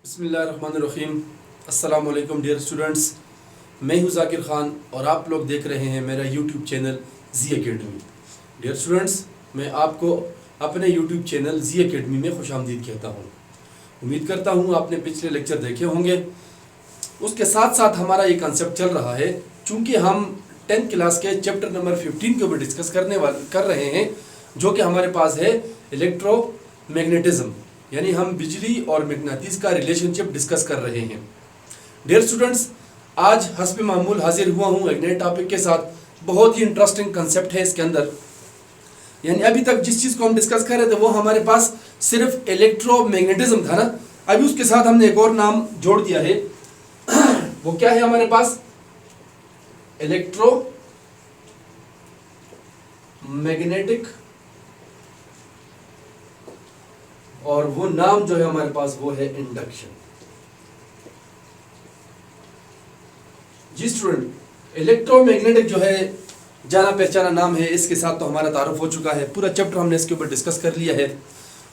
बिस्मिल्लाहिर्रहमानिर्रहीम। अस्सलाम वालेकुम डियर स्टूडेंट्स, मैं हूं ज़ाकिर ख़ान और आप लोग देख रहे हैं मेरा यूट्यूब चैनल जी एकेडमी। डियर स्टूडेंट्स, मैं आपको अपने यूट्यूब चैनल जी एकेडमी में खुशामदीद कहता हूं। उम्मीद करता हूं आपने पिछले लेक्चर देखे होंगे। उसके साथ साथ हमारा ये कंसेप्ट चल रहा है, चूँकि हम 10th क्लास के चैप्टर नंबर 15 के ऊपर डिस्कस कर रहे हैं, जो कि हमारे पास है इलेक्ट्रोमैग्नेटिज्म, यानी हम बिजली और मैग्नेटिस का रिलेशनशिप डिस्कस कर रहे हैं। डियर स्टूडेंट्स, आज हस्ब मामूल हाजिर हुआ हूँ एक नए टॉपिक के साथ। बहुत ही इंटरेस्टिंग कंसेप्ट है इसके अंदर। यानी अभी तक जिस चीज़ को हम डिस्कस कर रहे थे वो हमारे पास सिर्फ इलेक्ट्रोमैग्नेटिज्म था ना। अभी उसके साथ हमने एक और नाम जोड़ दिया है। वो क्या है हमारे पास? इलेक्ट्रोमैग्नेटिक, और वो नाम जो है हमारे पास वो है इंडक्शन। जी स्टूडेंट, इलेक्ट्रोमैग्नेटिक जो है जाना पहचाना नाम है, इसके साथ तो हमारा तारुफ हो चुका है। पूरा चैप्टर हमने इसके ऊपर डिस्कस कर लिया है।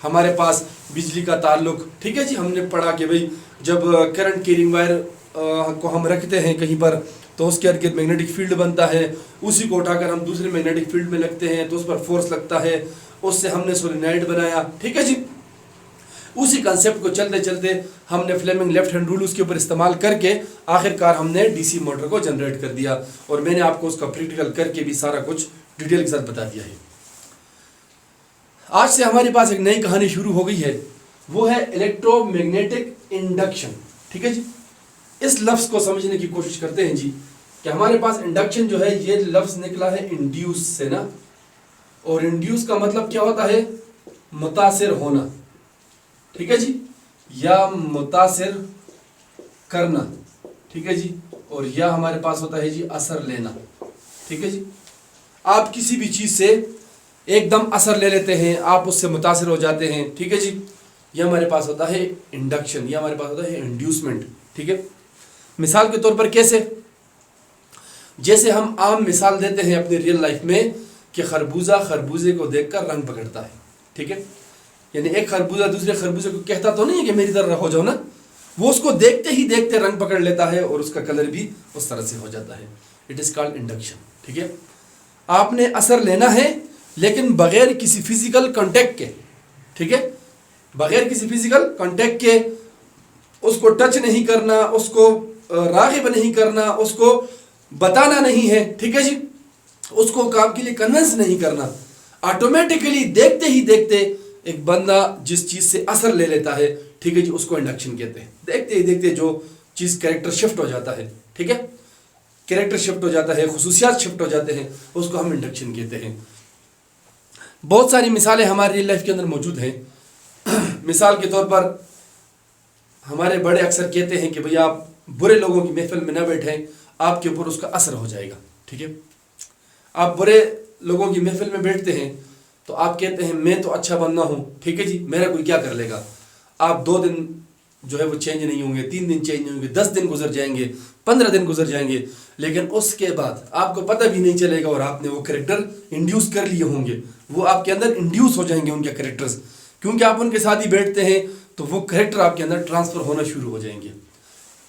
हमारे पास बिजली का ताल्लुक, ठीक है जी, हमने पढ़ा कि भाई जब करंट कैरिंग वायर को हम रखते हैं कहीं पर तो उसके अर्द गिर्द मैग्नेटिक फील्ड बनता है। उसी को उठाकर हम दूसरे मैग्नेटिक फील्ड में लगते हैं तो उस पर फोर्स लगता है, उससे हमने सोलेनॉइड बनाया, ठीक है जी। उसी कंसेप्ट को चलते चलते हमने फ्लेमिंग लेफ्ट हैंड रूल उसके ऊपर इस्तेमाल करके आखिरकार हमने डीसी मोटर को जनरेट कर दिया, और मैंने आपको उसका प्रैक्टिकल करके भी सारा कुछ डिटेल के साथ बता दिया है। आज से हमारे पास एक नई कहानी शुरू हो गई है, वो है इलेक्ट्रोमैग्नेटिक इंडक्शन, ठीक है जी। इस लफ्ज़ को समझने की कोशिश करते हैं जी कि हमारे पास इंडक्शन जो है ये लफ्ज़ निकला है इंड्यूस से ना, और इंड्यूस का मतलब क्या होता है? मुतासिर होना, ठीक है जी, या मुतासिर करना, ठीक है जी। और या हमारे पास होता है जी असर लेना, ठीक है जी। आप किसी भी चीज़ से एकदम असर ले लेते हैं, आप उससे मुतासिर हो जाते हैं, ठीक है जी। यह हमारे पास होता है इंडक्शन, यह हमारे पास होता है इंड्यूसमेंट, ठीक है। मिसाल के तौर पर कैसे? जैसे हम आम मिसाल देते हैं अपनी रियल लाइफ में कि खरबूजा खरबूजे को देखकर रंग पकड़ता है, ठीक है। यानी एक खरबूजा दूसरे खरबूजे को कहता तो नहीं है कि मेरी तरह हो जाओ ना, वो उसको देखते ही देखते रंग पकड़ लेता है और उसका कलर भी उस तरह से हो जाता है। इट इज़ कॉल्ड इंडक्शन, ठीक है। आपने असर लेना है लेकिन बगैर किसी फिजिकल कांटेक्ट के, ठीक है, बगैर किसी फिजिकल कांटेक्ट के। उसको टच नहीं करना, उसको राग़िब नहीं करना, उसको बताना नहीं है, ठीक है जी, उसको काम के लिए कन्विंस नहीं करना। ऑटोमेटिकली देखते ही देखते एक बंदा जिस चीज़ से असर ले लेता है, ठीक है जी, उसको इंडक्शन कहते हैं। देखते ही देखते जो चीज़ कैरेक्टर शिफ्ट हो जाता है, ठीक है, कैरेक्टर शिफ्ट हो जाता है, खुसूसियात शिफ्ट हो जाते हैं, उसको हम इंडक्शन कहते हैं। बहुत सारी मिसालें हमारी रियल लाइफ के अंदर मौजूद हैं। मिसाल के तौर पर हमारे बड़े अक्सर कहते हैं कि भैया आप बुरे लोगों की महफिल में न बैठें, आपके ऊपर उसका असर हो जाएगा, ठीक है। आप बुरे लोगों की महफिल में बैठते हैं तो आप कहते हैं मैं तो अच्छा बंदा हूँ, ठीक है जी, मेरा कोई क्या कर लेगा। आप 2 दिन जो है वो चेंज नहीं होंगे, 3 दिन चेंज नहीं होंगे, 10 दिन गुजर जाएंगे, 15 दिन गुजर जाएंगे, लेकिन उसके बाद आपको पता भी नहीं चलेगा और आपने वो करेक्टर इंड्यूस कर लिए होंगे, वो आपके अंदर इंड्यूस हो जाएंगे उनके करेक्टर्स, क्योंकि आप उनके साथ ही बैठते हैं तो वो करेक्टर आपके अंदर ट्रांसफ़र होना शुरू हो जाएंगे।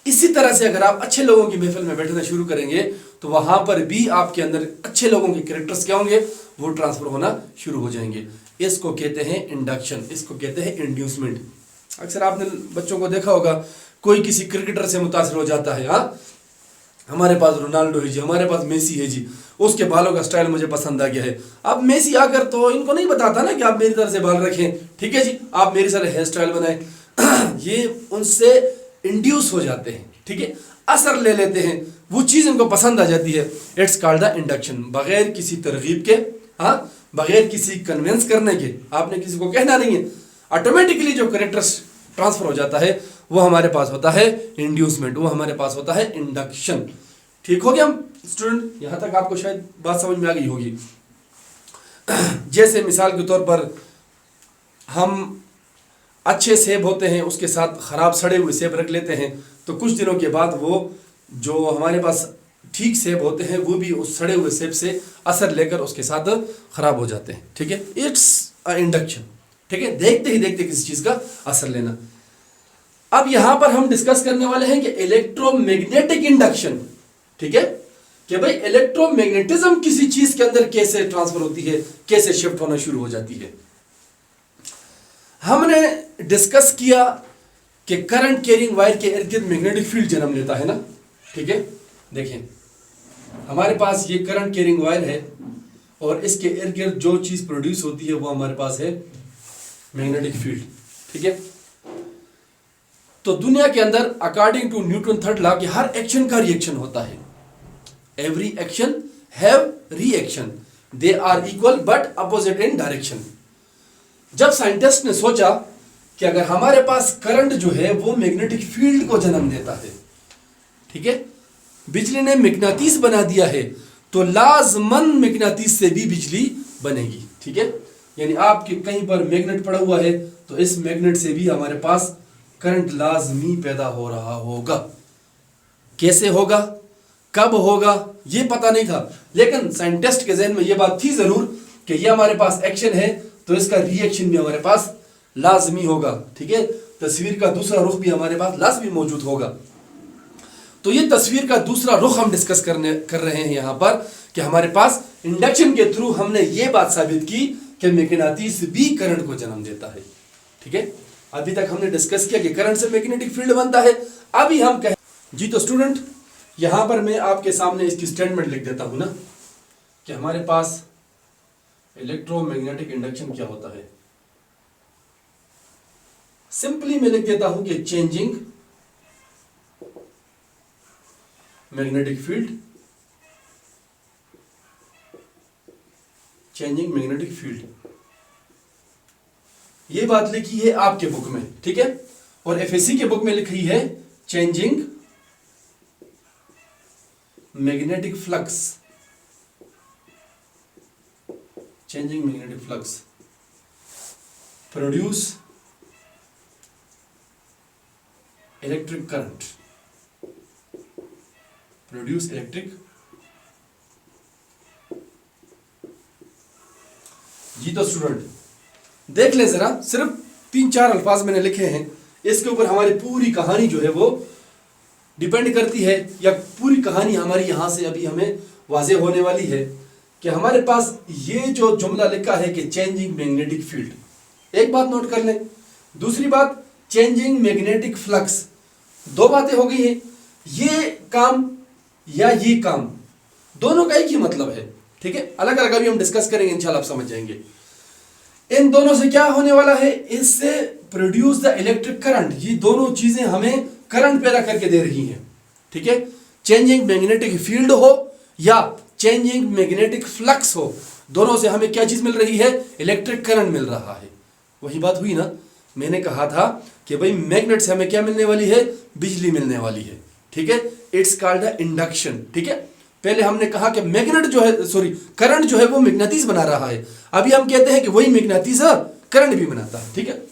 इसी तरह से अगर आप अच्छे लोगों की महफिल में बैठना शुरू करेंगे तो वहाँ पर भी आपके अंदर अच्छे लोगों के कैरेक्टर्स क्या होंगे? वो ट्रांसफ़र होना शुरू हो जाएंगे। इसको कहते हैं इंडक्शन, इसको कहते हैं इंड्यूसमेंट। अक्सर आपने बच्चों को देखा होगा, कोई किसी क्रिकेटर से मुतासिर हो जाता है, हाँ, हमारे पास रोनाल्डो है जी, हमारे पास मेसी है जी, उसके बालों का स्टाइल मुझे पसंद आ गया है। अब मेसी आकर तो इनको नहीं बताता ना कि आप मेरी तरह से बाल रखें, ठीक है जी, आप मेरी तरह हेयर स्टाइल बनाएं। ये उनसे इंड्यूस हो जाते हैं, ठीक है, असर ले लेते हैं, वो चीज़ इनको पसंद आ जाती है। It's called the induction. बगैर किसी तरगीब के, हाँ, बगैर किसी कन्विंस करने के, आपने किसी को कहना नहीं है, ऑटोमेटिकली जो करेक्टर्स ट्रांसफर हो जाता है वो हमारे पास होता है इंड्यूसमेंट, वो हमारे पास होता है इंडक्शन। ठीक हो गया हम स्टूडेंट? यहाँ तक आपको शायद बात समझ में आ गई होगी। जैसे मिसाल के तौर पर हम अच्छे सेब होते हैं उसके साथ ख़राब सड़े हुए सेब रख लेते हैं, तो कुछ दिनों के बाद वो जो हमारे पास ठीक सेब होते हैं वो भी उस सड़े हुए सेब से असर लेकर उसके साथ ख़राब हो जाते हैं, ठीक है। इट्स अ इंडक्शन, ठीक है, देखते ही देखते किसी चीज़ का असर लेना। अब यहां पर हम डिस्कस करने वाले हैं कि इलेक्ट्रोमैग्नेटिक इंडक्शन, ठीक है, कि भाई इलेक्ट्रोमैग्नेटिज्म किसी चीज के अंदर कैसे ट्रांसफर होती है, कैसे शिफ्ट होना शुरू हो जाती है। हमने डिस्कस किया कि करंट कैरिंग वायर के इर्द गिर्द मैग्नेटिक फील्ड जन्म लेता है ना, ठीक है। देखें हमारे पास ये करंट कैरिंग वायर है और इसके इर्द गिर्द जो चीज प्रोड्यूस होती है वो हमारे पास है मैग्नेटिक फील्ड, ठीक है। तो दुनिया के अंदर according to Newton third law कि हर एक्शन का रिएक्शन होता है। Every action have reaction, they are equal but opposite in direction. जब साइंटिस्ट ने सोचा कि अगर हमारे पास करंट जो है वो मैग्नेटिक फील्ड को जन्म देता है, ठीक है, बिजली ने मैग्नेटिस बना दिया है, तो लाजमन मैग्नेटिस से भी बिजली बनेगी, ठीक है। यानी आपके कहीं पर मैग्नेट पड़ा हुआ है तो इस मैग्नेट से भी हमारे पास करंट लाजमी पैदा हो रहा होगा। कैसे होगा, कब होगा, ये पता नहीं था, लेकिन साइंटिस्ट के जहन में ये बात थी जरूर कि ये हमारे पास एक्शन है तो इसका रिएक्शन भी हमारे पास लाजमी होगा, ठीक है। तस्वीर का दूसरा रुख भी हमारे पास लाजमी मौजूद होगा। तो ये तस्वीर का दूसरा रुख हम डिस्कस कर रहे हैं यहां पर कि हमारे पास इंडक्शन के थ्रू हमने ये बात साबित की कि मैग्नेटिस भी करंट को जन्म देता है, ठीक है। अभी तक हमने डिस्कस किया कि करंट से मैग्नेटिक फील्ड बनता है। अभी हम कहें जी, तो स्टूडेंट यहां पर मैं आपके सामने इसकी स्टेटमेंट लिख देता हूं ना कि हमारे पास इलेक्ट्रोमैग्नेटिक इंडक्शन क्या होता है। सिंपली मैं लिख देता हूं कि changing magnetic field, changing magnetic field, ये बात लिखी है आपके बुक में, ठीक है। और एफएससी के बुक में लिखी है changing magnetic flux, changing magnetic flux produce electric current, produce electric. जी तो स्टूडेंट देख ले जरा, सिर्फ 3-4 अल्फाज मैंने लिखे हैं, इसके ऊपर हमारी पूरी कहानी जो है वो डिपेंड करती है, या पूरी कहानी हमारी यहां से अभी हमें वाजे होने वाली है कि हमारे पास ये जो जुमला लिखा है कि चेंजिंग मैग्नेटिक फील्ड, एक बात नोट कर लें। दूसरी बात चेंजिंग मैग्नेटिक फ्लक्स, दो बातें हो गई हैं। ये काम या ये काम दोनों का एक ही मतलब है, ठीक है। अलग अलग अभी हम डिस्कस करेंगे, इंशाल्लाह आप समझ जाएंगे। इन दोनों से क्या होने वाला है, इससे प्रोड्यूस द इलेक्ट्रिक करंट, ये दोनों चीजें हमें करंट पैदा करके दे रही हैं, ठीक है। चेंजिंग मैग्नेटिक फील्ड हो या चेंजिंग मैग्नेटिक फ्लक्स हो, दोनों से हमें क्या चीज मिल रही है, इलेक्ट्रिक करंट मिल रहा है। वही बात हुई ना, मैंने कहा था कि भाई मैग्नेट से हमें क्या मिलने वाली है, बिजली मिलने वाली है, ठीक है। इट्स कॉल्ड द इंडक्शन, ठीक है। पहले हमने कहा कि मैग्नेट जो है, सॉरी करंट जो है वो मैग्नेटिस बना रहा है, अभी हम कहते हैं कि वही मैग्नेटिस करंट भी बनाता है, ठीक है।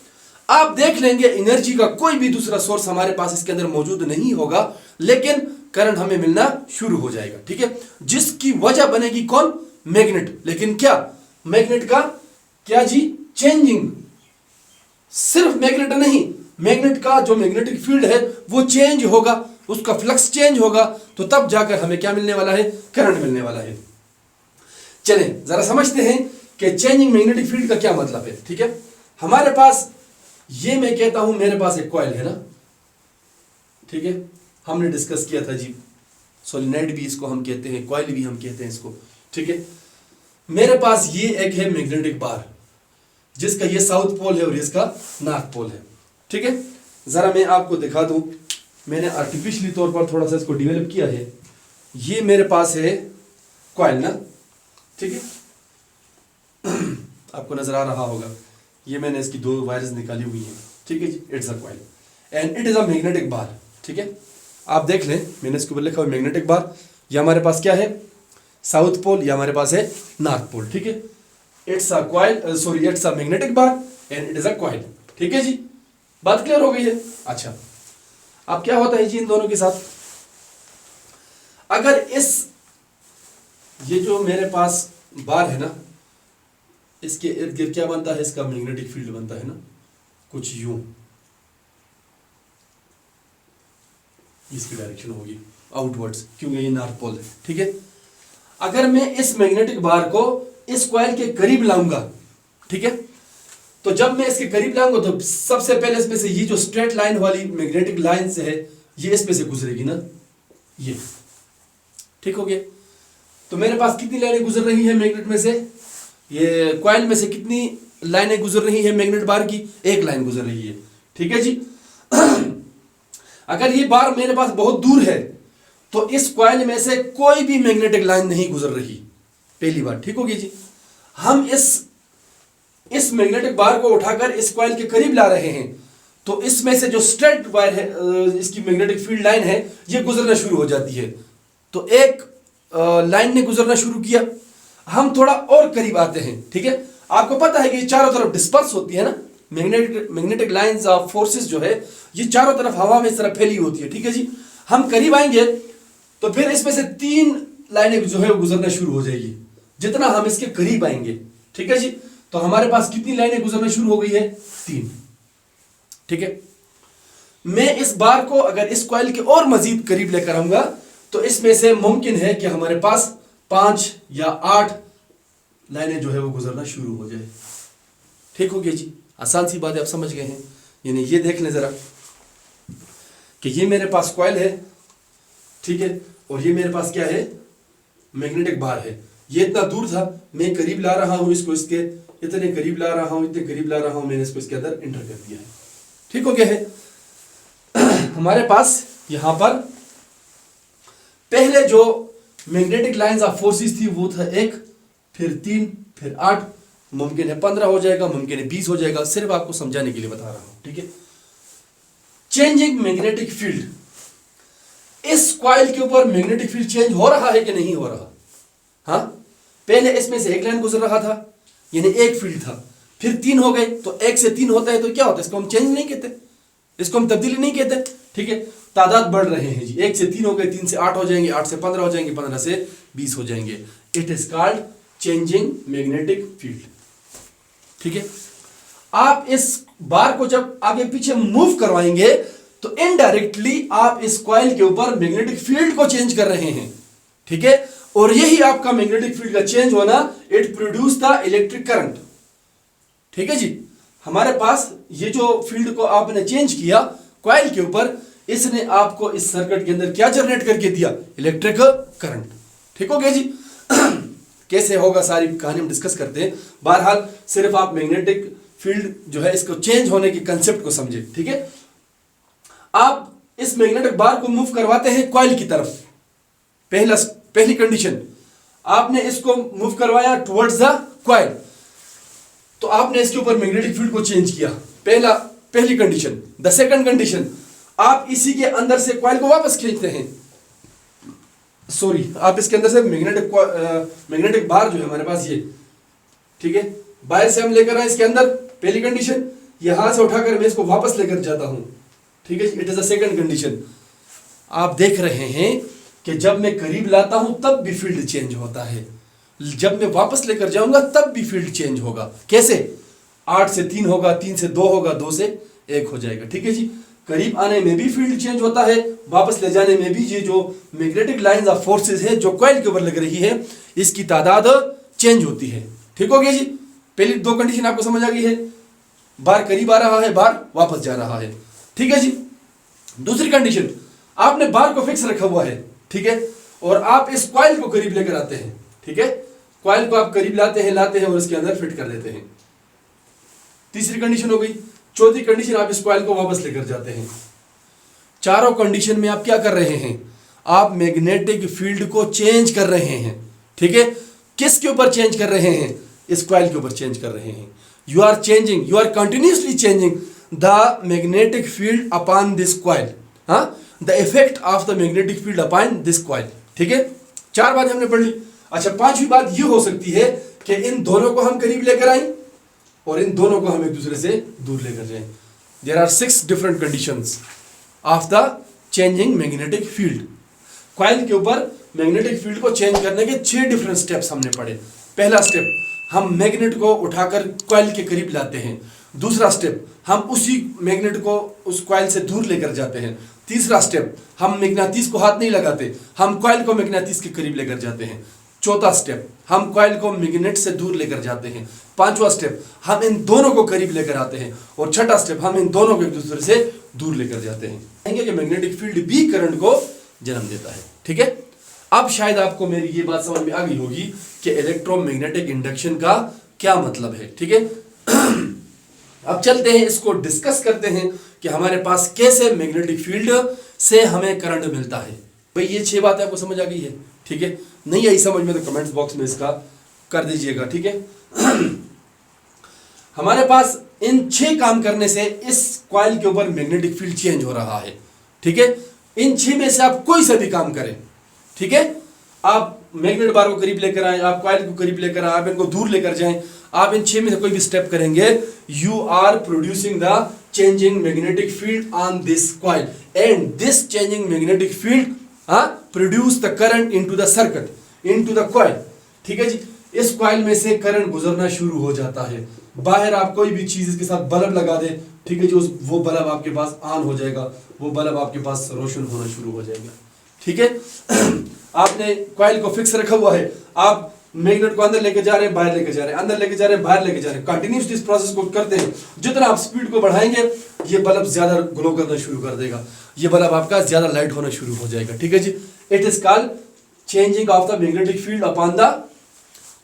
आप देख लेंगे एनर्जी का कोई भी दूसरा सोर्स हमारे पास इसके अंदर मौजूद नहीं होगा, लेकिन करंट हमें मिलना शुरू हो जाएगा, ठीक है। जिसकी वजह बनेगी कौन, मैग्नेट। लेकिन क्या मैग्नेट का क्या जी, चेंजिंग, सिर्फ मैग्नेट नहीं, मैग्नेट का जो मैग्नेटिक फील्ड है वो चेंज होगा, उसका फ्लक्स चेंज होगा, तो तब जाकर हमें क्या मिलने वाला है, करंट मिलने वाला है। चलें जरा समझते हैं कि चेंजिंग मैग्नेटिक फील्ड का क्या मतलब है, ठीक है। हमारे पास ये मैं कहता हूं मेरे पास एक कॉइल है ना, ठीक है, हमने डिस्कस किया था जी, सोलेनॉइड भी इसको हम कहते हैं, कॉइल भी हम कहते हैं इसको, ठीक है। मेरे पास ये एक है मैग्नेटिक बार, जिसका ये साउथ पोल है और इसका नॉर्थ पोल है, ठीक है। जरा मैं आपको दिखा दूं, मैंने आर्टिफिशियली तौर पर थोड़ा सा इसको डेवलप किया है। ये मेरे पास है कॉइल ना, ठीक है, आपको नजर आ रहा होगा, ये मैंने इसकी 2 वायर्स निकाली हुई हैं, ठीक है जी। It's a coil and it is a magnetic bar, ठीक है। आप देख लें, मैंने इसके ऊपर लिखा हुआ मैग्नेटिक बार, ये हमारे पास क्या है, साउथ पोल, या हमारे पास है नॉर्थ पोल, ठीक है। It's a coil, sorry it's a magnetic bar and it is a coil, ठीक है जी। बात क्लियर हो गई है। अच्छा, अब क्या होता है जी इन दोनों के साथ, अगर इस ये जो मेरे पास बार है ना, इसके इर्द गिर्द क्या बनता है, इसका मैग्नेटिक फील्ड बनता है ना, कुछ यूं, इसकी डायरेक्शन होगी आउटवर्ड्स, क्योंकि ये नॉर्थ पोल है। ठीक है, अगर मैं इस मैग्नेटिक बार को इस कॉइल के करीब लाऊंगा, ठीक है, तो जब मैं इसके करीब लाऊंगा तो सबसे पहले इसमें से ये जो स्ट्रेट लाइन वाली मैग्नेटिक लाइन से है ये इसमें से गुजरेगी ना, ये ठीक हो गया। तो मेरे पास कितनी लाइनें गुजर रही हैं मैग्नेट में से, ये कॉइल में से कितनी लाइनें गुजर रही हैं मैग्नेट बार की, एक लाइन गुजर रही है। ठीक है जी। अगर ये बार मेरे पास बहुत दूर है तो इस कॉइल में से कोई भी मैग्नेटिक लाइन नहीं गुजर रही, पहली बात। ठीक होगी जी। हम इस मैग्नेटिक बार को उठाकर इस कॉइल के करीब ला रहे हैं तो इसमें से जो स्ट्रेट वायर है, इसकी मैग्नेटिक फील्ड लाइन है, ये गुजरना शुरू हो जाती है। तो एक लाइन ने गुजरना शुरू किया, हम थोड़ा और करीब आते हैं। ठीक है, आपको पता है कि ये चारों तरफ डिस्पर्स होती है ना, मैग्नेटिक लाइंस ऑफ फोर्सेस जो है ये चारों तरफ हवा में इस तरह फैली होती है। ठीक है जी। हम करीब आएंगे तो फिर इसमें से 3 लाइनें जो है वो गुजरना शुरू हो जाएगी जितना हम इसके करीब आएंगे। ठीक है जी। तो हमारे पास कितनी लाइनें गुजरना शुरू हो गई है, 3। ठीक है, मैं इस बार को अगर इस कॉइल के और मजीद करीब लेकर आऊंगा तो इसमें से मुमकिन है कि हमारे पास 5 या 8 लाइनें जो है वो गुजरना शुरू हो जाए। ठीक हो गया जी। आसान सी बात है, आप समझ गए हैं। यानी ये देख लें जरा कि ये मेरे पास कॉइल है, ठीक है, और ये मेरे पास क्या है, मैग्नेटिक बार है। ये इतना दूर था, मैं करीब ला रहा हूं इसको, इसके इतने करीब ला रहा हूं, इतने करीब ला रहा हूं, मैंने इसको इसके अंदर इंटर कर दिया है। ठीक हो गया है। हमारे पास यहां पर पहले जो मैग्नेटिक लाइंस ऑफ फोर्सेस थी वो था 1, फिर 3, फिर 8, मुमकिन है 15 हो जाएगा, मुमकिन है 20 हो जाएगा, सिर्फ आपको समझाने के लिए बता रहा हूं। ठीक है, चेंजिंग मैग्नेटिक फील्ड, इस कॉइल के ऊपर मैग्नेटिक फील्ड चेंज हो रहा है कि नहीं हो रहा। हाँ, पहले इसमें से एक लाइन गुजर रहा था, यानी एक फील्ड था, फिर 3 हो गए, तो 1 से 3 होता है तो क्या होता है, इसको हम चेंज नहीं कहते, इसको हम तब्दीली नहीं कहते। ठीक है, तादाद बढ़ रहे हैं जी, 1 से 3 हो गए, 3 से 8 हो जाएंगे, 8 से 15 हो जाएंगे, 15 से 20 हो जाएंगे। It is called changing magnetic field. ठीक है, आप इस बार को जब आगे पीछे मूव करवाएंगे तो इनडायरेक्टली आप इस कॉइल के ऊपर मैग्नेटिक फील्ड को चेंज कर रहे हैं। ठीक है, और यही आपका मैग्नेटिक फील्ड का चेंज होना, it produce the electric current. ठीक है जी। हमारे पास ये जो फील्ड को आपने चेंज किया कॉइल के ऊपर, इसने आपको इस सर्किट के अंदर क्या जनरेट करके दिया, इलेक्ट्रिक करंट। ठीक हो गया जी। कैसे होगा सारी कहानी हम डिस्कस करते हैं। बहरहाल सिर्फ आप मैग्नेटिक फील्ड जो है इसको चेंज होने के कंसेप्ट को समझे। ठीक है, आप इस मैग्नेटिक बार को मूव करवाते हैं कॉइल की तरफ। पहली कंडीशन, आपने इसको मूव करवाया टुवर्ड्स द कॉइल, तो आपने इसके ऊपर मैग्नेटिक फील्ड को चेंज किया, पहली कंडीशन। द सेकंड कंडीशन, आप इसी के अंदर से कॉइल को वापस खींचते हैं, आप इसके अंदर से मैग्नेटिक बार जो है हमारे पास ये, ठीक है, बाहर से हम लेकर आए इसके अंदर, पहली कंडीशन। यहां से उठाकर मैं इसको वापस लेकर जाता हूं। ठीक है, it is the second condition. आप देख रहे हैं कि जब मैं करीब लाता हूं तब भी फील्ड चेंज होता है, जब मैं वापस लेकर जाऊंगा तब भी फील्ड चेंज होगा। कैसे, 8 से 3 होगा, 3 से 2 होगा, 2 से 1 हो जाएगा। ठीक है जी। करीब आने में भी फील्ड चेंज होता है, वापस ले जाने में भी। ये जो मैग्नेटिक लाइंस ऑफ फोर्सेस है जो कॉइल के ऊपर लग रही है, इसकी तादाद चेंज होती है। ठीक हो गया जी। पहली 2 कंडीशन आपको समझ आ गई है, बार करीब आ रहा है, बार वापस जा रहा है। ठीक है जी। दूसरी कंडीशन, आपने बार को फिक्स रखा हुआ है, ठीक है, और आप इस कॉइल को करीब लेकर आते हैं। ठीक है, कॉइल को आप करीब लाते हैं और इसके अंदर फिट कर देते हैं। तीसरी कंडीशन हो गई। चौथी कंडीशन, आप इस कॉइल को वापस लेकर जाते हैं। चारों कंडीशन में आप क्या कर रहे हैं, आप मैग्नेटिक फील्ड को चेंज कर रहे हैं। ठीक है, किसके ऊपर चेंज कर रहे हैं, इस कॉइल के ऊपर चेंज कर रहे हैं। You are continuously changing the magnetic field upon this coil. हाँ, the effect of the magnetic field upon this coil. ठीक है, 4 बातें हमने पढ़ ली। अच्छा, 5वीं बात ये हो सकती है कि इन दोनों को हम करीब लेकर आए और इन दोनों को हम एक दूसरे से दूर लेकर जाएं। There are 6 different conditions of the changing magnetic field. Coil के ऊपर मैग्नेटिक फील्ड को चेंज करने के 6 डिफरेंट स्टेप्स हमने पढ़े। पहला स्टेप, हम मैग्नेट को उठाकर कॉइल के करीब लाते हैं। दूसरा स्टेप, हम उसी मैग्नेट को उस कॉइल से दूर लेकर जाते हैं। तीसरा स्टेप, हम मैग्नेटिस को हाथ नहीं लगाते, हम कॉइल को मैग्नेटिस के करीब लेकर जाते हैं। चौथा स्टेप, हम कॉइल को मैग्नेट से दूर लेकर जाते हैं। पांचवा स्टेप, हम इन दोनों को करीब लेकर आते हैं। और छठा स्टेप, हम इन दोनों को एक दूसरे से दूर लेकर जाते हैं। कहेंगे कि मैग्नेटिक फील्ड भी करंट को जन्म देता है। ठीक है, अब शायद आपको मेरी ये बात समझ में आ गई होगी कि इलेक्ट्रोमैग्नेटिक इंडक्शन का क्या मतलब है। ठीक है, अब चलते हैं, इसको डिस्कस करते हैं कि हमारे पास कैसे मैग्नेटिक फील्ड से हमें करंट मिलता है। भाई ये 6 बातें आपको समझ आ गई है। ठीक है, नहीं आई समझ में तो कमेंट्स बॉक्स में इसका कर दीजिएगा। ठीक है, हमारे पास इन 6 काम करने से इस कॉइल के ऊपर मैग्नेटिक फील्ड चेंज हो रहा है। ठीक है, इन 6 में से आप कोई सा भी काम करें। ठीक है, आप मैग्नेट बार को करीब लेकर आए, आप कॉइल को करीब लेकर आए, आप इनको दूर लेकर जाएं, आप इन 6 में से कोई भी स्टेप करेंगे, you are producing the changing magnetic field on this coil and this changing magnetic field produce the current into the circuit, into the coil. ठीक है जी, इस कॉइल में से करंट गुजरना शुरू हो जाता है। बाहर आप कोई भी चीज इसके साथ बल्ब लगा दे, ठीक है जी, वो बल्ब आपके पास ऑन हो जाएगा, वो बल्ब आपके पास रोशन होना शुरू हो जाएगा। ठीक है, आपने कॉइल को फिक्स रखा हुआ है, आप मैग्नेट को अंदर लेके जा रहे हैं, बाहर लेके जा रहे हैं, अंदर लेके जा रहे हैं, बाहर लेके जा रहे हैं, कंटिन्यूस इस प्रोसेस को करते हैं। जितना आप स्पीड को बढ़ाएंगे, ये बल्ब ज्यादा ग्लो करना शुरू कर देगा, ये बल्ब आपका ज्यादा लाइट होना शुरू हो जाएगा। ठीक है जी, it is called changing of the magnetic field upon the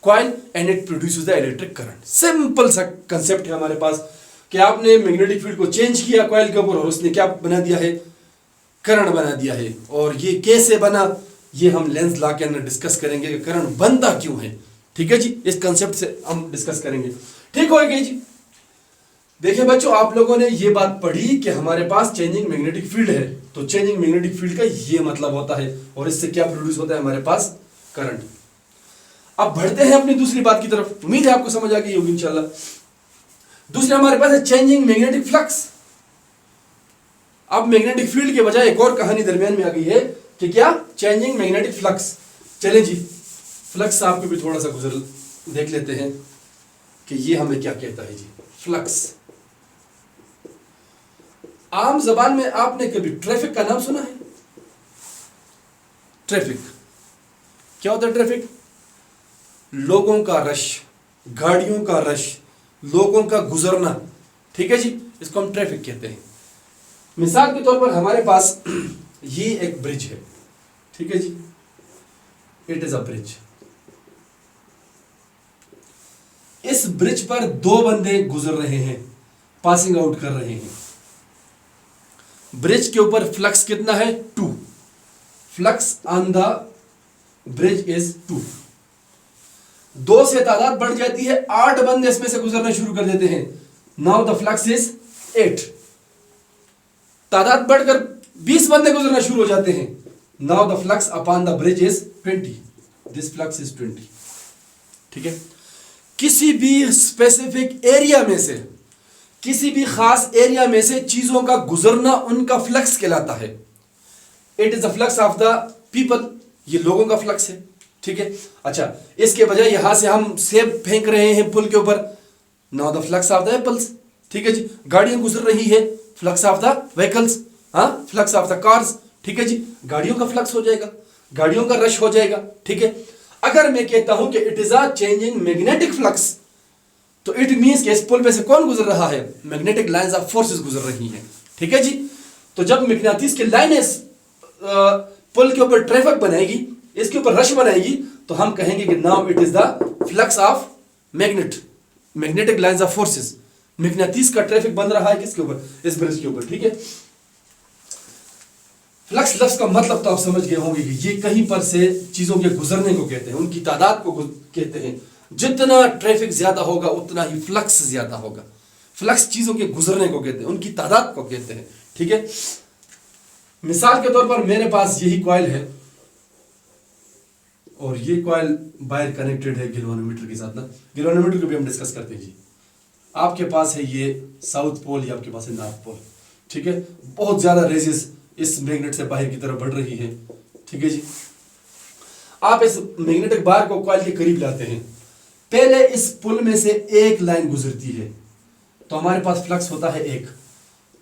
coil and it produces the electric current. Simple सा कंसेप्ट है हमारे पास कि आपने मैग्नेटिक फील्ड को चेंज किया कॉइल के ऊपर और उसने क्या बना दिया है, करंट बना दिया है। और ये कैसे बना, ये हम लेंस लॉ के अंदर डिस्कस करेंगे कि करंट बनता क्यों है। ठीक है जी, इस कंसेप्ट से हम डिस्कस करेंगे। ठीक हो गई जी। देखिए बच्चों, आप लोगों ने ये बात पढ़ी कि हमारे पास चेंजिंग मैग्नेटिक फील्ड है, तो चेंजिंग मैग्नेटिक फील्ड का ये मतलब होता है, और इससे क्या प्रोड्यूस होता है हमारे पास, करंट। अब बढ़ते हैं अपनी दूसरी बात की तरफ। उम्मीद है आपको समझ आ गई होगी इंशाल्लाह। दूसरा हमारे पास है चेंजिंग मैग्नेटिक फ्लक्स। अब मैग्नेटिक फील्ड के बजाय एक और कहानी दरमियान में आ गई है कि क्या, चेंजिंग मैग्नेटिक फ्लक्स। चले जी, फ्लक्स आपको भी थोड़ा सा गुजर देख लेते हैं कि ये हमें क्या कहता है जी। फ्लक्स आम जबान में आपने कभी ट्रैफिक का नाम सुना है? ट्रैफिक क्या होता है? ट्रैफिक लोगों का रश, गाड़ियों का रश, लोगों का गुजरना। ठीक है जी, इसको हम ट्रैफिक कहते हैं। मिसाल के तौर पर हमारे पास ये एक ब्रिज है। ठीक है जी, इट इज अ ब्रिज। इस ब्रिज पर 2 बंदे गुजर रहे हैं, पासिंग आउट कर रहे हैं। ब्रिज के ऊपर फ्लक्स कितना है? 2। Flux on the bridge is 2। 2 से तादाद बढ़ जाती है, 8 बंदे इसमें से गुजरना शुरू कर देते हैं। Now the flux is 8। तादाद बढ़कर 20 बंदे गुजरना शुरू हो जाते हैं। Now the flux upon the bridge is 20। This flux is 20। ठीक है, किसी भी स्पेसिफिक एरिया में से, किसी भी खास एरिया में से चीजों का गुजरना उनका फ्लक्स कहलाता है। It is the flux of the people, ये लोगों का फ्लक्स है। ठीक है, अच्छा, इसके बजाय यहां से हम सेब फेंक रहे हैं पुल के ऊपर, now the flux of the apples. ठीक है जी, गाड़ियां गुजर रही है, flux of the vehicles, flux of the cars. ठीक है जी, गाड़ियों का फ्लक्स हो जाएगा, गाड़ियों का रश हो जाएगा। ठीक है, अगर मैं कहता हूं कि it is a changing magnetic flux, तो इट मींस कि इस पुल में से कौन गुजर रहा है? मैग्नेटिक लाइंस ऑफ फोर्सेस गुजर रही हैं। ठीक है जी, तो जब मैग्नेटिस की लाइनें पुल के ऊपर ट्रैफिक बनाएगी, इसके ऊपर रश बनाएगी, तो हम कहेंगे कि now it is the flux of magnet, magnetic lines of forces. Magnets का ट्रैफिक बन रहा है किसके ऊपर? इस ब्रिज के ऊपर। ठीक है, फ्लक्स लफ्ज का मतलब तो आप समझ गए होंगे कि ये कहीं पर से चीजों के गुजरने को कहते हैं, उनकी तादाद को कहते हैं। जितना ट्रैफिक ज्यादा होगा उतना ही फ्लक्स ज्यादा होगा। फ्लक्स चीजों के गुजरने को कहते हैं, उनकी तादाद को कहते हैं। ठीक है, मिसाल के तौर पर मेरे पास यही कॉइल है और ये कॉइल वायर कनेक्टेड है गैल्वेनोमीटर के साथ ना। गैल्वेनोमीटर को भी हम डिस्कस करते हैं जी। आपके पास है ये साउथ पोल, या आपके पास है नॉर्थ पोल। ठीक है, बहुत ज्यादा रेजिस इस मैग्नेट से बाहर की तरफ बढ़ रही है। ठीक है जी, आप इस मैग्नेटिक बार को कॉइल के करीब लाते हैं, पहले इस पुल में से एक लाइन गुजरती है, तो हमारे पास फ्लक्स होता है 1।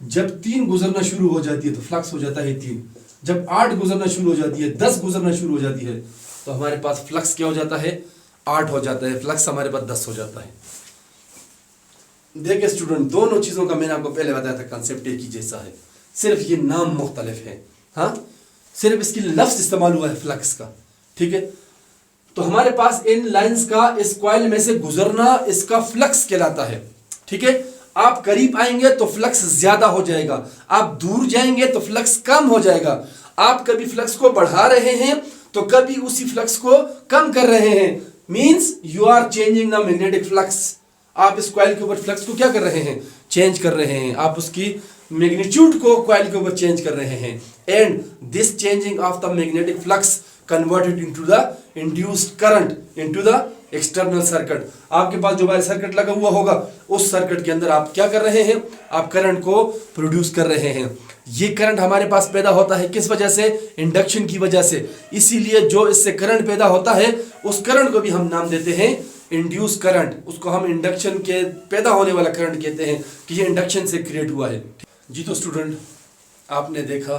जब 3 गुजरना शुरू हो जाती है तो फ्लक्स हो जाता है 3। जब 8 गुजरना शुरू हो जाती है, 10 गुजरना शुरू हो जाती है, तो हमारे पास फ्लक्स क्या हो जाता है, 8 हो जाता है, फ्लक्स हमारे पास 10 हो जाता है। देखिए स्टूडेंट, दोनों चीज़ों का मैंने आपको पहले बताया था कंसेप्ट एक ही जैसा है, सिर्फ ये नाम मुख्तलिफ है। हाँ, सिर्फ इसकी लफ्ज़ इस्तेमाल हुआ है फ्लक्स का, ठीक है। तो हमारे पास इन लाइंस का इस कॉइल में से गुजरना इसका फ्लक्स कहलाता है, ठीक है। आप करीब आएंगे तो फ्लक्स ज्यादा हो जाएगा, आप दूर जाएंगे तो फ्लक्स कम हो जाएगा। आप कभी फ्लक्स को बढ़ा रहे हैं तो कभी उसी फ्लक्स को कम कर रहे हैं, means you are changing the magnetic flux. आप इस कॉइल के ऊपर फ्लक्स को क्या कर रहे हैं, चेंज कर रहे हैं, आप उसकी मैग्नीट्यूड को कॉइल के ऊपर चेंज कर रहे हैं। And this changing of the magnetic flux converted into the induced current into the external circuit. आपके पास जो बाहर सर्किट लगा हुआ होगा उस सर्किट के अंदर आप क्या कर रहे हैं, आप करंट को प्रोड्यूस कर रहे हैं। ये करंट हमारे पास पैदा होता है किस वजह से, इंडक्शन की वजह से। इसीलिए जो इससे करंट पैदा होता है उस करंट को भी हम नाम देते हैं इंड्यूस करंट। उसको हम इंडक्शन के पैदा होने वाला करंट कहते हैं कि ये इंडक्शन से क्रिएट हुआ है। जी तो स्टूडेंट, आपने देखा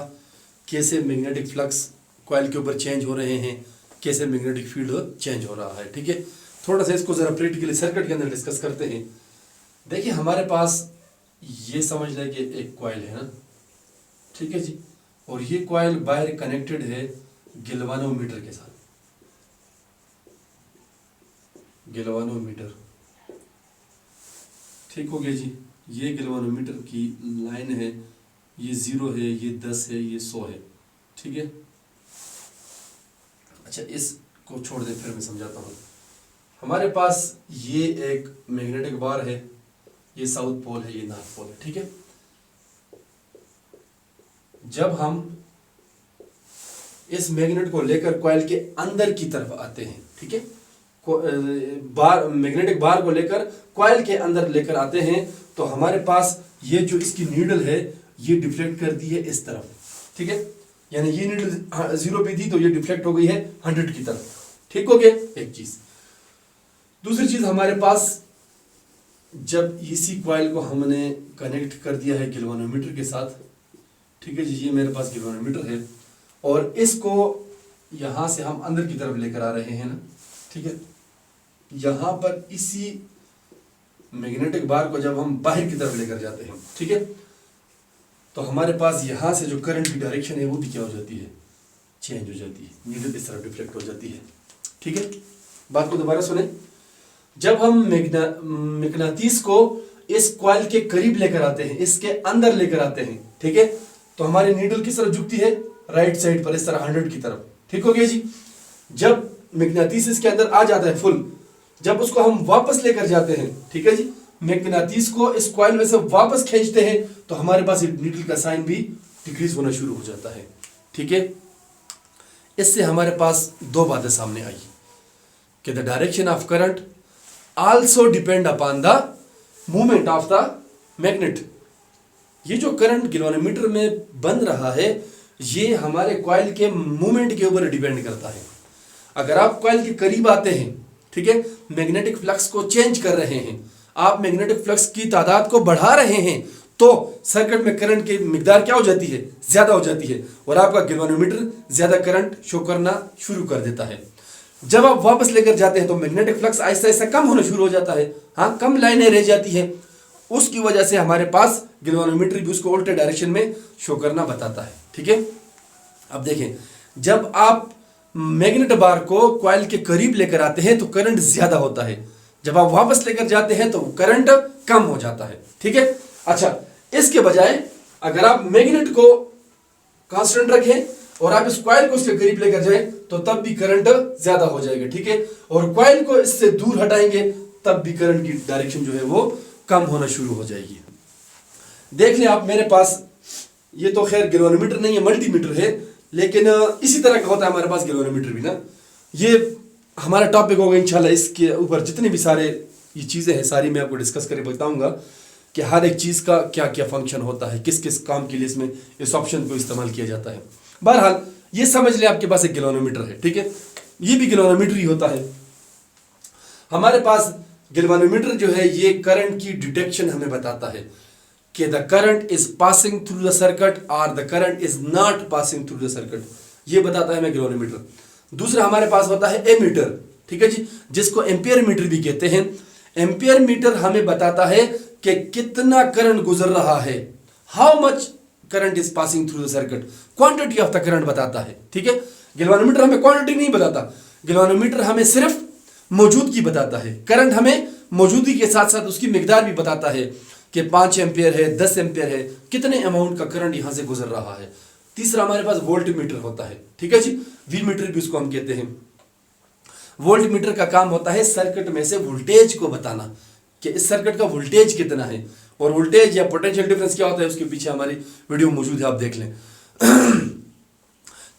कैसे मैग्नेटिक फ्लक्स कॉइल के ऊपर चेंज हो रहे हैं, कैसे मैग्नेटिक फील्ड चेंज हो रहा है, ठीक है। थोड़ा सा इसको जरा प्रैक्टिकली सर्किट के अंदर डिस्कस करते हैं। देखिए हमारे पास ये समझ लें कि एक कॉइल है ना, ठीक है जी, और ये कॉइल बाहर कनेक्टेड है गैल्वानोमीटर के साथ। गैल्वानोमीटर, ठीक हो गया जी। ये गैल्वानोमीटर की लाइन है, ये 0 है, ये 10 है, ये 100 है, ठीक है। अच्छा, इसको छोड़ दे, फिर मैं समझाता हूँ। हमारे पास ये एक मैग्नेटिक बार है, ये साउथ पोल है, ये नॉर्थ पोल है, ठीक है। जब हम इस मैग्नेट को लेकर कॉइल के अंदर की तरफ आते हैं, ठीक है, बार मैग्नेटिक बार को लेकर कॉइल के अंदर लेकर आते हैं, तो हमारे पास ये जो इसकी नीडल है ये डिफ्लेक्ट करती है इस तरफ, ठीक है। यानी ये नीडल 0 पे थी तो ये डिफ्लेक्ट हो गई है 100 की तरफ, ठीक हो गया एक चीज। दूसरी चीज, हमारे पास जब इसी कॉइल को हमने कनेक्ट कर दिया है गैल्वानोमीटर के साथ, ठीक है जी, ये मेरे पास गैल्वानोमीटर है और इसको यहां से हम अंदर की तरफ लेकर आ रहे हैं ना, ठीक है। यहां पर इसी मैग्नेटिक बार को जब हम बाहर की तरफ लेकर जाते हैं, ठीक है, तो हमारे पास यहाँ से जो करंट की डायरेक्शन है वो भी क्या हो जाती है, चेंज हो जाती है, नीडल इस तरफ डिफ्लेक्ट हो जाती है, ठीक है। बात को दोबारा सुने। जब हम मैग्नेटिस को इस कॉइल के करीब लेकर आते हैं, इसके अंदर लेकर आते हैं, ठीक है, तो हमारी नीडल किस तरफ झुकती है, राइट साइड पर, इस तरह 100 की तरफ, ठीक हो गया जी। जब मैग्नेटिस इसके अंदर आ जाता है फुल, जब उसको हम वापस लेकर जाते हैं, ठीक है जी, मैग्नेटिस को इस कॉइल में से वापस खींचते हैं, तो हमारे पास नीडल का साइन भी डिक्रीज होना शुरू हो जाता है, ठीक है। इससे हमारे पास दो बातें सामने आई कि the direction of current also depend upon the movement of the magnet. ये जो करंट गैल्वानोमीटर में बन रहा है ये हमारे कॉइल के मूवमेंट के ऊपर डिपेंड करता है। अगर आप कॉइल के करीब आते हैं, ठीक है, मैग्नेटिक फ्लक्स को चेंज कर रहे हैं, आप मैग्नेटिक फ्लक्स की तादाद को बढ़ा रहे हैं, तो सर्किट में करंट की मिकदार क्या हो जाती है, ज्यादा हो जाती है, और आपका गैल्वानोमीटर ज्यादा करंट शो करना शुरू कर देता है। जब आप वापस लेकर जाते हैं तो मैग्नेटिक फ्लक्स आहिस्ता आहिस्ता कम होना शुरू हो जाता है, हाँ, कम लाइनें रह जाती है। उसकी वजह से हमारे पास गैल्वानोमीटर भी उसको उल्टे डायरेक्शन में शो करना बताता है, ठीक है। अब देखें, जब आप मैग्नेट बार को कॉइल के करीब लेकर आते हैं तो करंट ज्यादा होता है, जब आप वापस लेकर जाते हैं तो करंट कम हो जाता है, ठीक है। अच्छा, इसके बजाय अगर आप मैग्नेट को कांस्टेंट रखें और आप इस कॉइल को इसके करीब लेकर जाएं तो तब भी करंट ज्यादा हो जाएगा, ठीक है, और कॉइल को इससे दूर हटाएंगे तब भी करंट की डायरेक्शन जो है वो कम होना शुरू हो जाएगी। देख लें आप, मेरे पास ये तो खैर गैल्वानोमीटर नहीं है, मल्टीमीटर है, लेकिन इसी तरह का होता है हमारे पास गैल्वानोमीटर भी ना। ये हमारा टॉपिक होगा इंशाल्लाह, इसके ऊपर जितने भी सारे ये चीज़ें हैं सारी मैं आपको डिस्कस करके बताऊंगा कि हर एक चीज़ का क्या क्या फंक्शन होता है, किस किस काम के लिए इसमें इस ऑप्शन को इस्तेमाल किया जाता है। बहरहाल ये समझ लें आपके पास एक गैल्वानोमीटर है, ठीक है, ये भी गैल्वानोमीटर ही होता है। हमारे पास गैल्वानोमीटर जो है ये करंट की डिटेक्शन हमें बताता है। कि the current is passing through the circuit और the current is not passing through the circuit, ये बताता है हमें गैल्वेनोमीटर। दूसरा हमारे पास होता है एमीटर, ठीक है जी, जिसको एम्पियर मीटर भी कहते हैं। एम्पियर मीटर हमें बताता है कि कितना करंट गुजर रहा है, how much current is passing through the circuit, quantity of the current बताता है, ठीक है। गैल्वेनोमीटर हमें क्वांटिटी नहीं बताता, गैल्वेनोमीटर हमें सिर्फ मौजूदगी बताता है। करंट हमें मौजूदगी के साथ साथ उसकी मिकदार भी बताता है कि 5 एम्पियर है, 10 एम्पियर है, कितने अमाउंट का करंट यहां से गुजर रहा है। तीसरा हमारे पास वोल्ट मीटर होता है, ठीक है जी, वी मीटर भी उसको हम कहते हैं। वोल्ट मीटर का काम होता है सर्किट में से वोल्टेज को बताना कि इस सर्किट का वोल्टेज कितना है, और वोल्टेज या पोटेंशियल डिफरेंस क्या होता है उसके पीछे हमारी वीडियो मौजूद है, आप देख लें।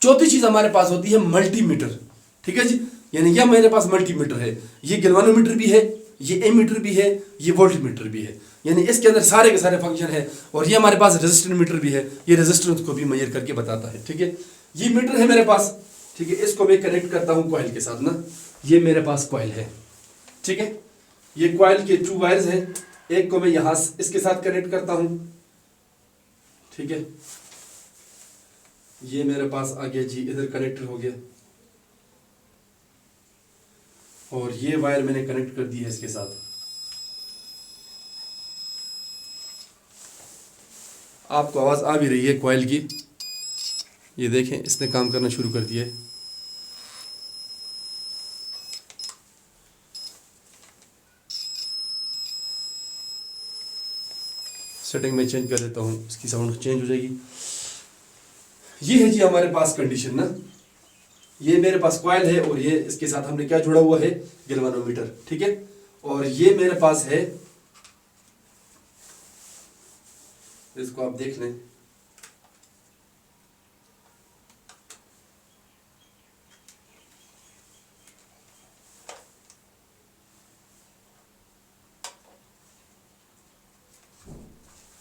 चौथी चीज हमारे पास होती है मल्टीमीटर, ठीक है जी, यानी यह मेरे पास मल्टीमीटर है, ये गैल्वेनोमीटर भी है, ये एमीटर भी है, ये वोल्टमीटर भी है, यानी इसके अंदर सारे के सारे फंक्शन है। और ये हमारे पास रेजिस्टेंस मीटर भी है, ये रेजिस्टेंस को भी मेजर करके बताता है, ठीक है। ये मीटर है मेरे पास, ठीक है, इसको मैं कनेक्ट करता हूं कॉइल के साथ ना, ये मेरे पास कॉइल है, ठीक है, ये कॉइल के 2 वायर्स हैं, एक को मैं यहां इसके साथ कनेक्ट करता हूं, ठीक है, ये मेरे पास आ गया जी, इधर कनेक्टर हो गया, और ये वायर मैंने कनेक्ट कर दी है इसके साथ। आपको आवाज आ भी रही है कॉइल की, ये देखें इसने काम करना शुरू कर दिया है। सेटिंग में चेंज कर देता हूं, इसकी साउंड चेंज हो जाएगी। ये है जी हमारे पास कंडीशन ना, ये मेरे पास कॉइल है और ये इसके साथ हमने क्या जुड़ा हुआ है, गैल्वेनोमीटर, ठीक है। और ये मेरे पास है, इसको आप देख लें,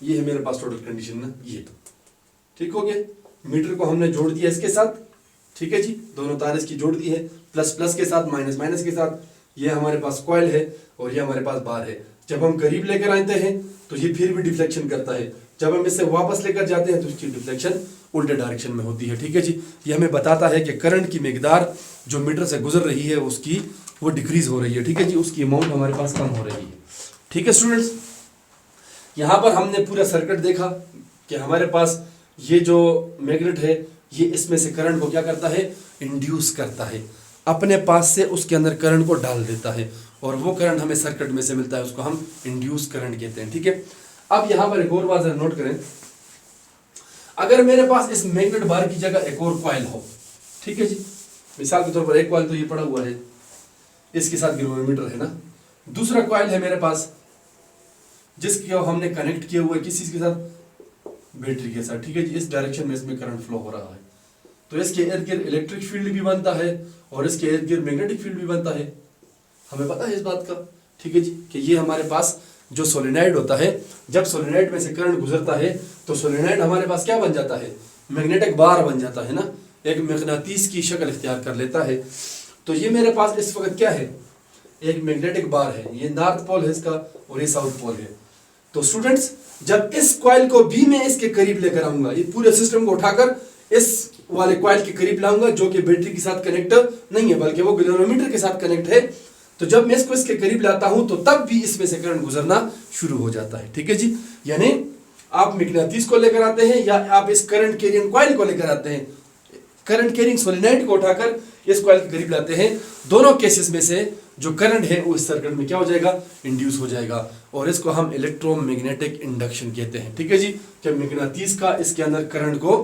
ये है मेरे पास टोटल कंडीशन ना, ये तो ठीक हो गया। मीटर को हमने जोड़ दिया इसके साथ, ठीक है जी, दोनों तार इसकी जोड़ दी है, प्लस प्लस के साथ, माइनस माइनस के साथ। ये हमारे पास कॉइल है और ये हमारे पास बार है। जब हम करीब लेकर आते हैं तो ये फिर भी डिफ्लेक्शन करता है, जब हम इससे वापस लेकर जाते हैं तो इसकी डिफ्लेक्शन उल्टे डायरेक्शन में होती है, ठीक है जी। ये हमें बताता है कि करंट की मिकदार जो मीटर से गुजर रही है उसकी वो डिक्रीज हो रही है, ठीक है जी, उसकी अमाउंट हमारे पास कम हो रही है, ठीक है स्टूडेंट्स। यहाँ पर हमने पूरा सर्किट देखा कि हमारे पास ये जो मैग्नेट है ये इसमें से करंट को क्या करता है, इंड्यूस करता है, अपने पास से उसके अंदर करंट को डाल देता है, और वो करंट हमें सर्किट में से मिलता है, उसको हम इंड्यूस करंट कहते हैं, ठीक है। अब यहाँ पर एक और बात नोट करें, अगर मेरे पास इस मैग्नेट बार की जगह एक और कॉइल हो, ठीक है जी, मिसाल के तौर पर एक कॉइल तो ये पड़ा हुआ है, इसके साथ गैल्वेनोमीटर है ना, दूसरा कॉइल है मेरे पास जिसको हमने कनेक्ट किया हुआ है किसी के साथ, बैटरी के साथ, ठीक है जी, इस डायरेक्शन में इसमें करंट फ्लो हो रहा है, तो इसके इर्द गिर्द इलेक्ट्रिक फील्ड भी बनता है और इसके इर्द गिर्द मैग्नेटिक फील्ड भी बनता है, हमें पता है इस बात का, ठीक है जी, कि ये हमारे पास जो सोलेनॉइड होता है, जब सोलेनॉइड में से करंट गुजरता है तो सोलेनॉइड हमारे पास क्या बन जाता है, मैग्नेटिक बार बन जाता है ना, एक मकनातीस की शक्ल इख्तियार कर लेता है। तो ये मेरे पास इस वक्त क्या है, एक मैग्नेटिक बार है, ये नॉर्थ पोल है इसका और ये साउथ पोल है। तो स्टूडेंट्स जब इस कॉइल को भी मैं इसके करीब लेकर आऊंगा, ये पूरे सिस्टम को उठाकर इस वाले कॉइल के करीब लाऊंगा जो कि बैटरी के साथ कनेक्ट नहीं है बल्कि वो गैल्वेनोमीटर के साथ कनेक्ट है, तो जब मैं इसको इसके करीब लाता हूं तो तब भी इसमें से करंट गुजरना शुरू हो जाता है, ठीक है जी। यानी आप मैग्नेटिस को लेकर आते हैं या आप इस करंट कैरिंग कॉइल को लेकर आते हैं, करंट कैरिंग सोलेनॉइड को उठाकर इस कॉइल के करीब लाते हैं, दोनों केसेस में से जो करंट है वो इस सर्किट में क्या हो जाएगा, इंड्यूस हो जाएगा, और इसको हम इलेक्ट्रोमैग्नेटिक इंडक्शन कहते हैं, ठीक है जी। जब मैग्नेटिस का इसके अंदर करंट को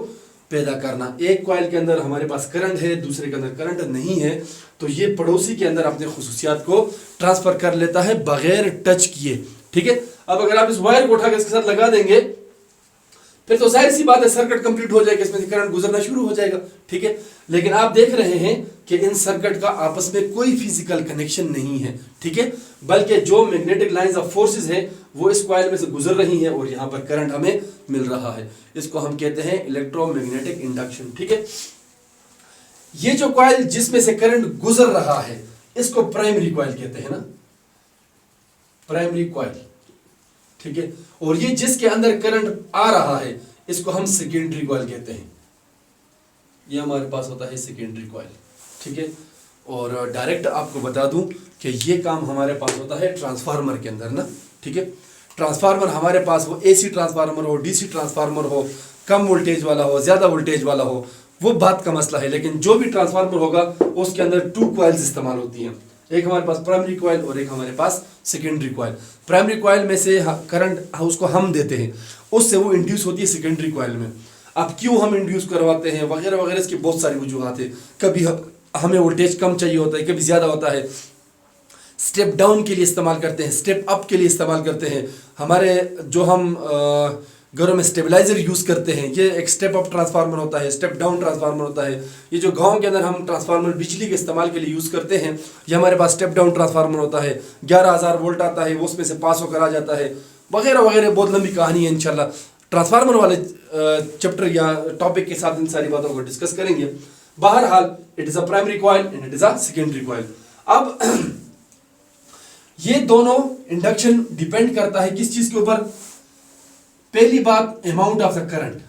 पैदा करना, एक कॉइल के अंदर हमारे पास करंट है, दूसरे के अंदर करंट नहीं है, तो ये पड़ोसी के अंदर अपने खुसूसियात को ट्रांसफर कर लेता है बगैर टच किए, ठीक है। अब अगर आप इस वायर को उठाकर इसके साथ लगा देंगे फिर तो जाहिर सी बात है सर्किट कंप्लीट हो जाएगा, इसमें से करंट गुजरना शुरू हो जाएगा, ठीक है। लेकिन आप देख रहे हैं कि इन सर्किट का आपस में कोई फिजिकल कनेक्शन नहीं है, ठीक है, बल्कि जो मैग्नेटिक लाइंस ऑफ फोर्सेस हैं वो इस कॉइल में से गुजर रही हैं और यहाँ पर करंट हमें मिल रहा है, इसको हम कहते हैं इलेक्ट्रोमैग्नेटिक इंडक्शन, ठीक है। ये जो कॉइल जिसमें से करंट गुजर रहा है इसको प्राइमरी कॉइल कहते हैं ना, प्राइमरी कॉइल, ठीक है। और ये जिसके अंदर करंट आ रहा है इसको हम सेकेंडरी कॉइल कहते हैं। ये हमारे पास होता है सेकेंडरी कॉइल, ठीक है। और डायरेक्ट आपको बता दूं कि ये काम हमारे पास होता है ट्रांसफार्मर के अंदर ना, ठीक है। ट्रांसफार्मर हमारे पास वो एसी ट्रांसफार्मर हो, डीसी ट्रांसफार्मर हो, कम वोल्टेज वाला हो, ज़्यादा वोल्टेज वाला हो, वो बात का मसला है। लेकिन जो भी ट्रांसफार्मर होगा उसके अंदर 2 कॉइल्स इस्तेमाल होती हैं, एक हमारे पास प्राइमरी कॉइल और एक हमारे पास सेकेंडरी कॉइल। प्राइमरी कॉइल में से करंट उसको हम देते हैं, उससे वो इंड्यूस होती है सेकेंडरी कॉइल में। अब क्यों हम इंड्यूस करवाते हैं वगैरह वगैरह, इसकी बहुत सारी वजूहत है। कभी हमें वोल्टेज कम चाहिए होता है, कभी ज़्यादा होता है, स्टेप डाउन के लिए इस्तेमाल करते हैं, स्टेप अप के लिए इस्तेमाल करते हैं। हमारे जो हम घरों में स्टेबलाइजर यूज़ करते हैं, ये एक स्टेप अप ट्रांसफार्मर होता है, स्टेप डाउन ट्रांसफार्मर होता है। ये जो गांव के अंदर हम ट्रांसफार्मर बिजली के इस्तेमाल के लिए यूज़ करते हैं, ये हमारे पास स्टेप डाउन ट्रांसफार्मर होता है। 11,000 वोल्ट आता है, वो उसमें से पास होकर आ जाता है, वगैरह वगैरह। बहुत लंबी कहानी है, इंशाल्लाह ट्रांसफार्मर वाले चैप्टर या टॉपिक के साथ इन सारी बातों को डिस्कस करेंगे। बहरहाल it is a primary coil and it is a secondary coil. अब ये दोनों इंडक्शन डिपेंड करता है किस चीज़ के ऊपर? पहली बात अमाउंट ऑफ द करंट,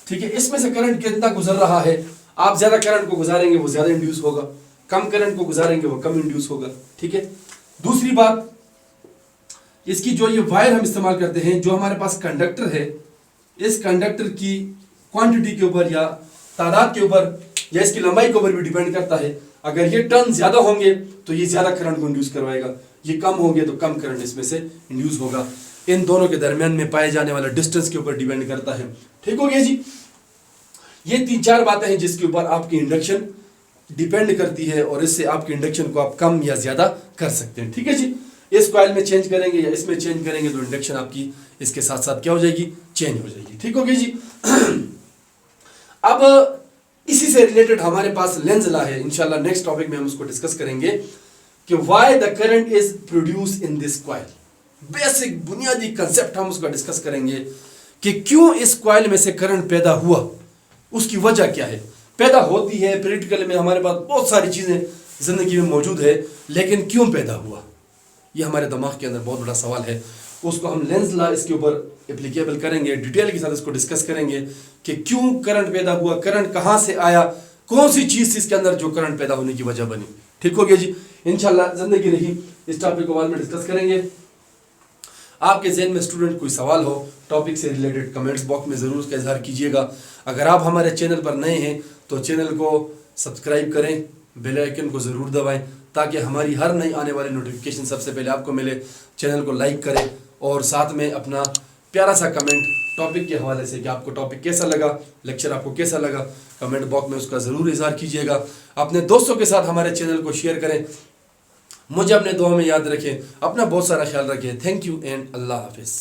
ठीक है। इसमें से करंट कितना गुजर रहा है। आप ज्यादा करंट को गुजारेंगे वो ज्यादा इंड्यूस होगा, कम करंट को गुजारेंगे वो कम इंड्यूस होगा, ठीक है। दूसरी बात, इसकी जो ये वायर हम इस्तेमाल करते हैं, जो हमारे पास कंडक्टर है, इस कंडक्टर की क्वांटिटी के ऊपर या तादाद के ऊपर या इसकी लंबाई के ऊपर भी डिपेंड करता है। अगर ये टर्न ज्यादा होंगे तो ये ज्यादा करंट को इंड्यूस करवाएगा, ये कम होंगे तो कम करंट इसमें से इंड्यूस होगा। इन दोनों के दरमियान में पाए जाने वाला डिस्टेंस के ऊपर डिपेंड करता है, ठीक हो गया जी। ये 3-4 बातें हैं जिसके ऊपर आपकी इंडक्शन डिपेंड करती है और इससे आपके इंडक्शन को आप कम या ज्यादा कर सकते हैं, ठीक है जी। इस कॉइल में चेंज करेंगे या इसमें चेंज करेंगे तो इंडक्शन आपकी इसके साथ साथ क्या हो जाएगी? चेंज हो जाएगी, ठीक हो गया जी। अब इसी से रिलेटेड हमारे पास लेंज लॉ है, इंशाल्लाह नेक्स्ट टॉपिक में हम उसको डिस्कस करेंगे कि why the current is produce in this coil. Basic बुनियादी कंसेप्ट हम उसका डिस्कस करेंगे कि क्यों इस कॉइल में से करंट पैदा हुआ, उसकी वजह क्या है। पैदा होती है प्रैक्टिकल में, हमारे पास बहुत सारी चीजें जिंदगी में मौजूद है, लेकिन क्यों पैदा हुआ ये हमारे दिमाग के अंदर बहुत बड़ा सवाल है। उसको हम लेंज लॉ इसके ऊपर एप्लीकेबल करेंगे, डिटेल के साथ इसको डिस्कस करेंगे कि क्यों करंट पैदा हुआ, करंट कहाँ से आया, कौन सी चीज़ इसके अंदर जो करंट पैदा होने की वजह बनी, ठीक हो गया जी। इंशाल्लाह जिंदगी रही इस टॉपिक को बाद में डिस्कस करेंगे। आपके जहन में स्टूडेंट कोई सवाल हो टॉपिक से रिलेटेड, कमेंट्स बॉक्स में ज़रूर उसका इजहार कीजिएगा। अगर आप हमारे चैनल पर नए हैं तो चैनल को सब्सक्राइब करें, बेल आइकन को ज़रूर दबाएं ताकि हमारी हर नई आने वाली नोटिफिकेशन सबसे पहले आपको मिले। चैनल को लाइक करें और साथ में अपना प्यारा सा कमेंट टॉपिक के हवाले से कि आपको टॉपिक कैसा लगा, लेक्चर आपको कैसा लगा, कमेंट बॉक्स में उसका ज़रूर इजहार कीजिएगा। अपने दोस्तों के साथ हमारे चैनल को शेयर करें। मुझे अपने दुआ में याद रखें, अपना बहुत सारा ख्याल रखें। थैंक यू एंड अल्लाह हाफिज़।